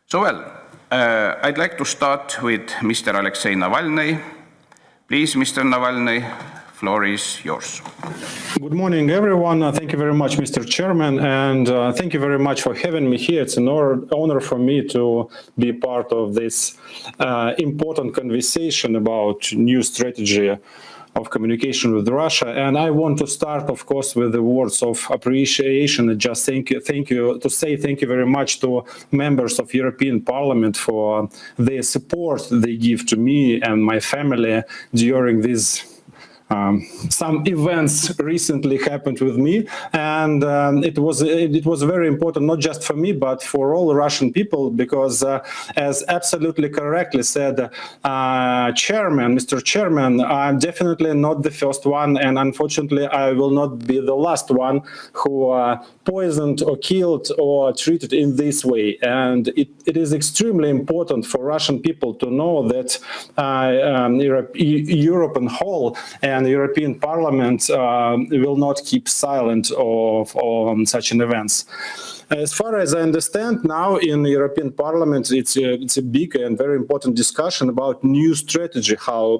I'd like to start with Mr. Alexei Navalny. Please, Mr. Navalny, floor is yours. Good morning, everyone. Thank you very much, Mr. Chairman, and thank you very much for having me here. It's an honor for me to be part of this important conversation about new strategy of communication with Russia. And I want to start, of course, with the words of appreciation and just thank you very much to members of European Parliament for the support they give to me and my family during these some events recently happened with me, and it was very important, not just for me, but for all Russian people, because as absolutely correctly said Mr. Chairman, I'm definitely not the first one, and unfortunately I will not be the last one who poisoned or killed or treated in this way. And it is extremely important for Russian people to know that Europe in whole and the European Parliament will not keep silent on such an events. As far as I understand, now in the European Parliament, it's a big and very important discussion about new strategy, how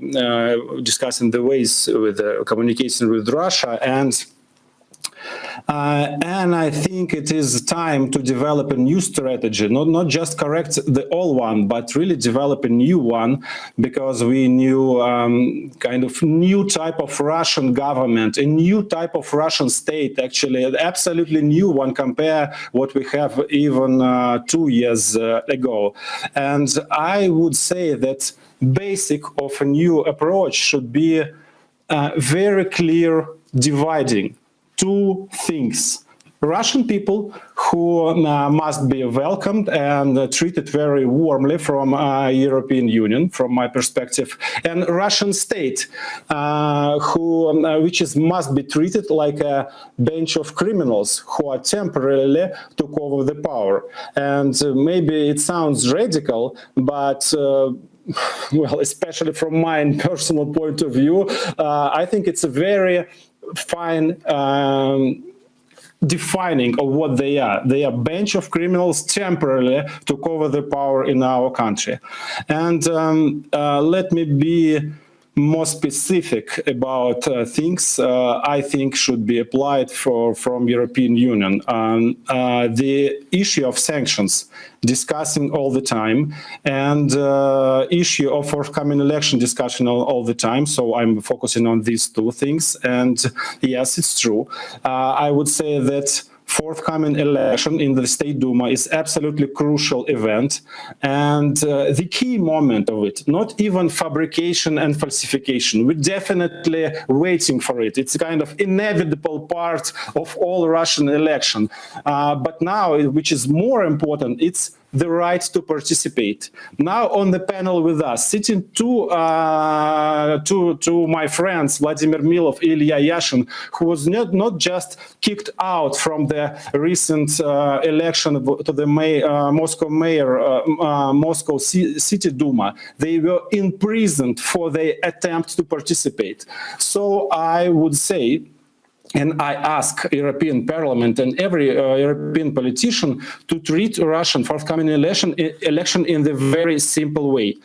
discussing the ways with communication with Russia, and I think it is time to develop a new strategy, not just correct the old one, but really develop a new one, because we knew kind of new type of Russian government, a new type of Russian state, actually, an absolutely new one compare what we have even 2 years ago. And I would say that basic of a new approach should be very clear dividing two things: Russian people who must be welcomed and treated very warmly from European Union, from my perspective, and Russian state, which must be treated like a bench of criminals who are temporarily took over the power. And maybe it sounds radical, but well, especially from my personal point of view, I think it's a very fine defining of what they are. They are a bench of criminals temporarily took over the power in our country. And let me be more specific about things I think should be applied from European Union. The issue of sanctions, discussing all the time, and issue of forthcoming election discussion all the time. So I'm focusing on these two things. And yes, it's true. I would say that forthcoming election in the State Duma is absolutely crucial event, and the key moment of it, not even fabrication and falsification. We're definitely waiting for it. It's a kind of inevitable part of all Russian election. But now, which is more important, it's the right to participate. Now on the panel with us, sitting two my friends, Vladimir Milov, Ilya Yashin, who was not just kicked out from the recent election to the Moscow mayor, Moscow City Duma. They were imprisoned for their attempt to participate. So I would say, and I ask European Parliament and every European politician to treat Russian forthcoming election in the very simple way.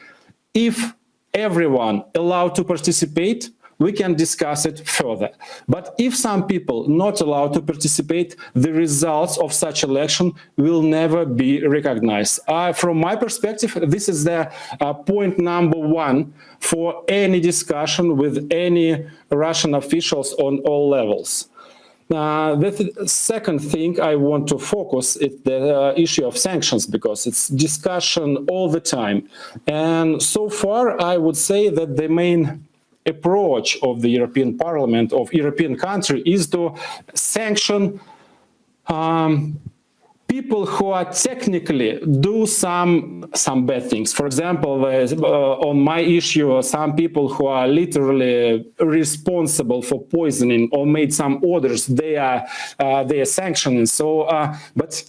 If everyone allowed to participate, we can discuss it further. But if some people not allowed to participate, the results of such election will never be recognized. From my perspective, this is the point number one for any discussion with any Russian officials on all levels. The second thing I want to focus is the issue of sanctions, because it's discussion all the time. And so far, I would say that the main approach of the European Parliament, of European country, is to sanction people who are technically do some bad things. For example, on my issue, some people who are literally responsible for poisoning or made some orders, they are sanctioning. So, but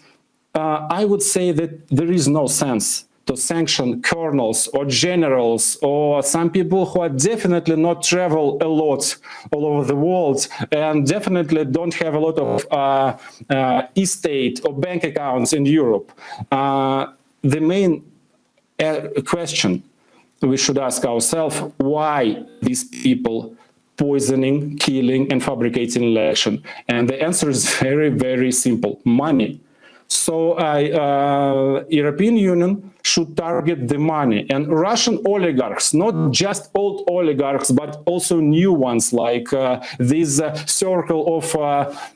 I would say that there is no sense to sanction colonels or generals or some people who are definitely not travel a lot all over the world and definitely don't have a lot of estate or bank accounts in Europe. the main question we should ask ourselves, why these people poisoning, killing, and fabricating election? And the answer is very, very simple: money. So European Union should target the money, and Russian oligarchs, not just old oligarchs, but also new ones, like this circle of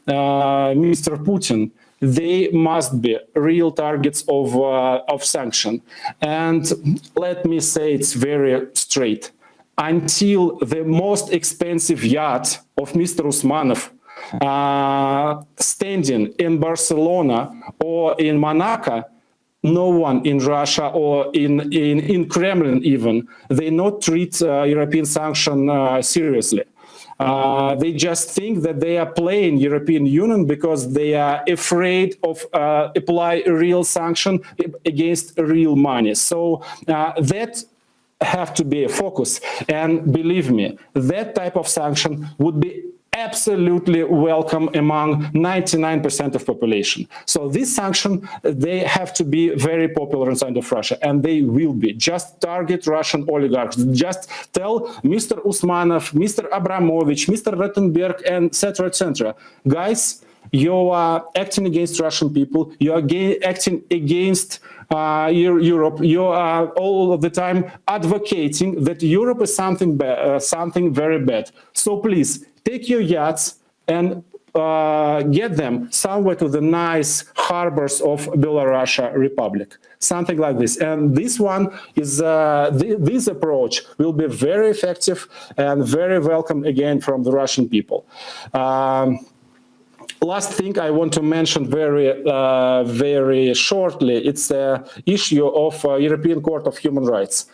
Mr. Putin. They must be real targets of sanction. And let me say it's very straight. Until the most expensive yacht of Mr. Usmanov standing in Barcelona or in Monaco, no one in Russia or in Kremlin even, they not treat European sanction seriously. They just think that they are playing European Union because they are afraid of apply real sanction against real money. So that have to be a focus. And believe me, that type of sanction would be absolutely welcome among 99% of population. So this sanction, they have to be very popular inside of Russia, and they will be. Just target Russian oligarchs. Just tell Mr. Usmanov, Mr. Abramovich, Mr. Rottenberg, and etc., guys, you are acting against Russian people. You are acting against Europe. You are all of the time advocating that Europe is something very bad. So please, take your yachts and get them somewhere to the nice harbors of Belarusia Republic, something like this. And this one is this approach will be very effective and very welcome again from the Russian people. Last thing I want to mention very shortly, it's the issue of European Court of Human Rights.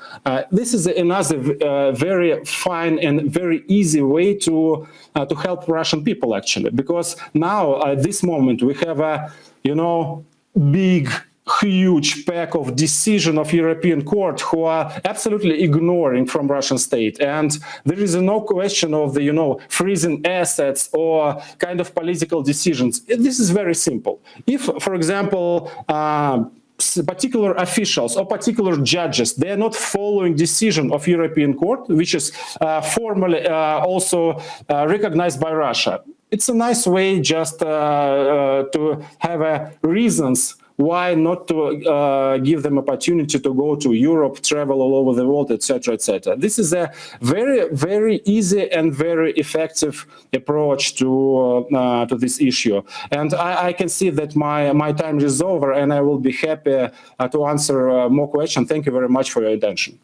This is another very fine and very easy way to help Russian people, actually, because now at this moment we have a big, huge pack of decision of European Court who are absolutely ignoring from Russian state, and there is no question of the freezing assets or kind of political decisions. This is very simple. If, for example, particular officials or particular judges, they are not following decision of European Court, which is formally also recognized by Russia, it's a nice way just to have reasons why not to give them opportunity to go to Europe, travel all over the world, etc., etc. This is a very, very easy and very effective approach to this issue. And I can see that my time is over, and I will be happy to answer more questions. Thank you very much for your attention.